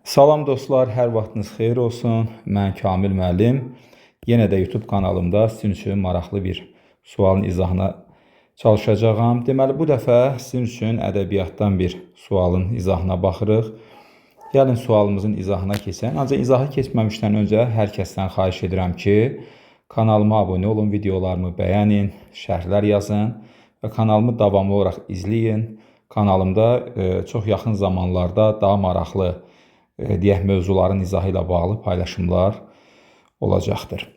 Salam dostlar, hər vaxtınız xeyir olsun. Mən Kamil müəllim. Yenə də YouTube kanalımda sizin üçün maraqlı bir sualın izahına çalışacağam. Deməli, bu dəfə sizin üçün ədəbiyyatdan bir sualın izahına baxırıq. Gəlin sualımızın izahına keçək. Ancaq izaha keçməmişdən öncə hər kəsdən xahiş edirəm ki, kanalıma abunə olun, videolarımı bəyənin, şərhlər yazın və kanalımı davamlı olaraq izləyin. Kanalımda çox yaxın zamanlarda daha maraqlı deyək mövzuların izahı ilə bağlı paylaşımlar olacaqdır.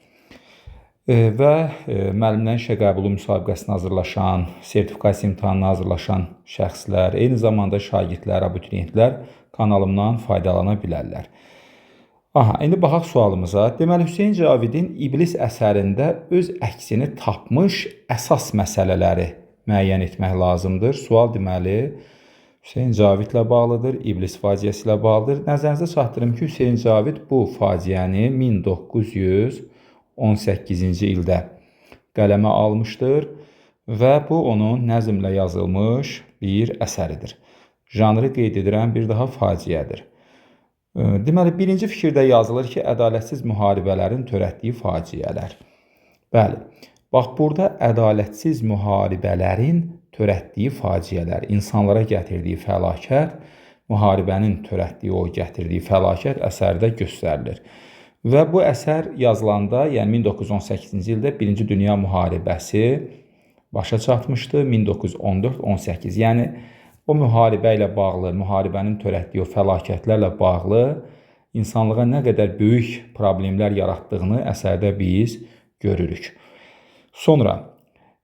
Və müəllimlərin işə qəbulu müsabiqəsinə hazırlaşan, sertifikasiya imtahanına hazırlaşan şəxslər, eyni zamanda şagirdlər, abituriyentlər kanalımdan faydalana bilərlər. İndi baxaq sualımıza. Deməli, Hüseyn Cavidin İblis əsərində öz əksini tapmış əsas məsələləri müəyyən etmək lazımdır. Sual deməli, Hüseyn Cavidlə bağlıdır, İblis faciəsi ilə bağlıdır. Nəzərinizə çatdırım ki, Hüseyn Cavid bu faciəni 1918-ci ildə qələmə almışdır və bu onun nəzmlə yazılmış bir əsəridir. Janrı qeyd edirəm, bir daha faciədir. Deməli, birinci fikirdə yazılır ki, ədalətsiz müharibələrin törətdiyi faciələr. Bəli, bax burada ədalətsiz müharibələrin törətdiyi faciələr, insanlara gətirdiyi fəlakət, müharibənin törətdiyi o gətirdiyi fəlakət əsərdə göstərilir. Və bu əsər yazılanda, yəni 1918-ci ildə Birinci Dünya müharibəsi başa çatmışdı, 1914-18. Yəni, o müharibə ilə bağlı, müharibənin törətdiyi o fəlakətlərlə bağlı insanlığa nə qədər böyük problemlər yaratdığını əsərdə biz görürük. Sonra,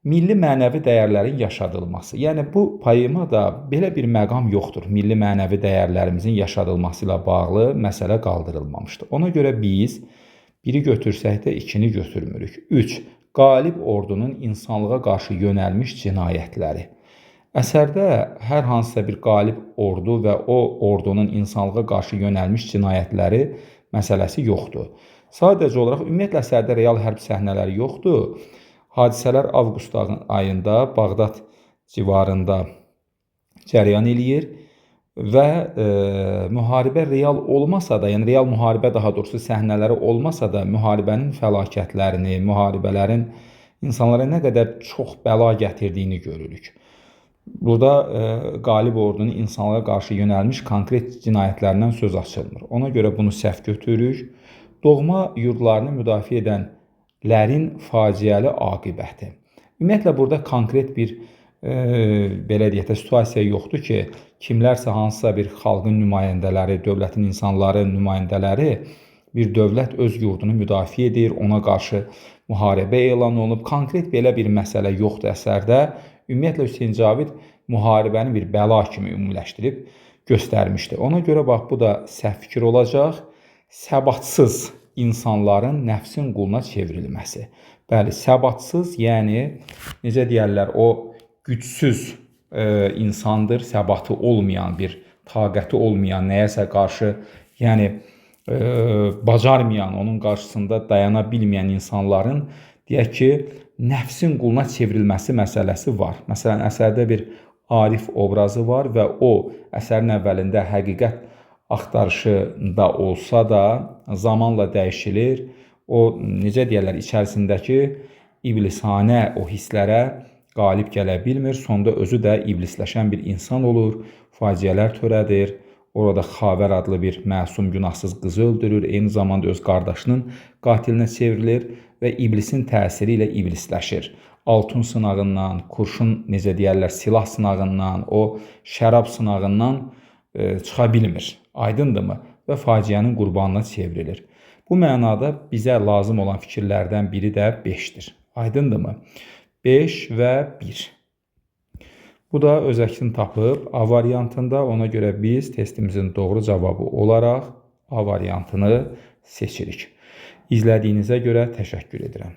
milli mənəvi dəyərlərin yaşadılması. Yəni, bu poemada belə bir məqam yoxdur. Milli mənəvi dəyərlərimizin yaşadılması ilə bağlı məsələ qaldırılmamışdır. Ona görə biz biri götürsək də ikini götürmürük. 3. Qalib ordunun insanlığa qarşı yönəlmiş cinayətləri. Əsərdə hər hansısa bir qalib ordu və o ordunun insanlığa qarşı yönəlmiş cinayətləri məsələsi yoxdur. Sadəcə olaraq, ümumiyyətlə əsərdə real hərb səhnələri yoxdur. Hadisələr avqust ayında Bağdad civarında cərəyan eləyir və müharibə real olmasa da, yəni real müharibə daha doğrusu səhnələri olmasa da müharibənin fəlakətlərini, müharibələrin insanlara nə qədər çox bəla gətirdiyini görürük. Burada qalib ordunun insanlara qarşı yönəlmiş konkret cinayətlərindən söz açılmır. Ona görə bunu səhv götürürük. Doğma yurdlarını müdafiə edənlərin faciəli aqibəti. Ümumiyyətlə, burada konkret bir belə deyək də situasiya yoxdur ki, kimlərsə hansısa bir xalqın nümayəndələri, dövlətin insanları, nümayəndələri bir dövlət öz yurdunu müdafiə edir, ona qarşı müharibə elan olunub. Konkret belə bir məsələ yoxdur əsərdə. Ümumiyyətlə, Hüseyn Cavid müharibəni bir bəla kimi ümumiləşdirib göstərmişdir. Ona görə bax, bu da səhv fikir olacaq. Səbatsız insanların nəfsin quluna çevrilməsi. Bəli, səbatsız, yəni, necə deyərlər, o gücsüz insandır, səbatı olmayan, bir taqəti olmayan, nəyəsə qarşı, yəni, bacarmayan, onun qarşısında dayana bilməyən insanların, deyək ki, nəfsin quluna çevrilməsi məsələsi var. Məsələn, əsərdə bir Arif obrazı var və o, əsərin əvvəlində həqiqət axtarışında olsa da zamanla dəyişilir. O, necə deyərlər, içərisindəki iblisanə o hisslərə qalib gələ bilmir. Sonda özü də iblisləşən bir insan olur, faciələr törədir. Orada Xavər adlı bir məsum, günahsız qızı öldürür. Eyni zamanda öz qardaşının qatilinə çevrilir və iblisin təsiri ilə iblisləşir. Altun sınağından, kurşun, necə deyərlər, silah sınağından, o şərab sınağından çıxa bilmir. Aydındırmı? Və faciənin qurbanına çevrilir. Bu mənada bizə lazım olan fikirlərdən biri də 5-dir. Aydındırmı? 5 və 1. Bu da öz əksini tapıb A variantında. Ona görə biz testimizin doğru cavabı olaraq A variantını seçirik. İzlədiyinizə görə təşəkkür edirəm.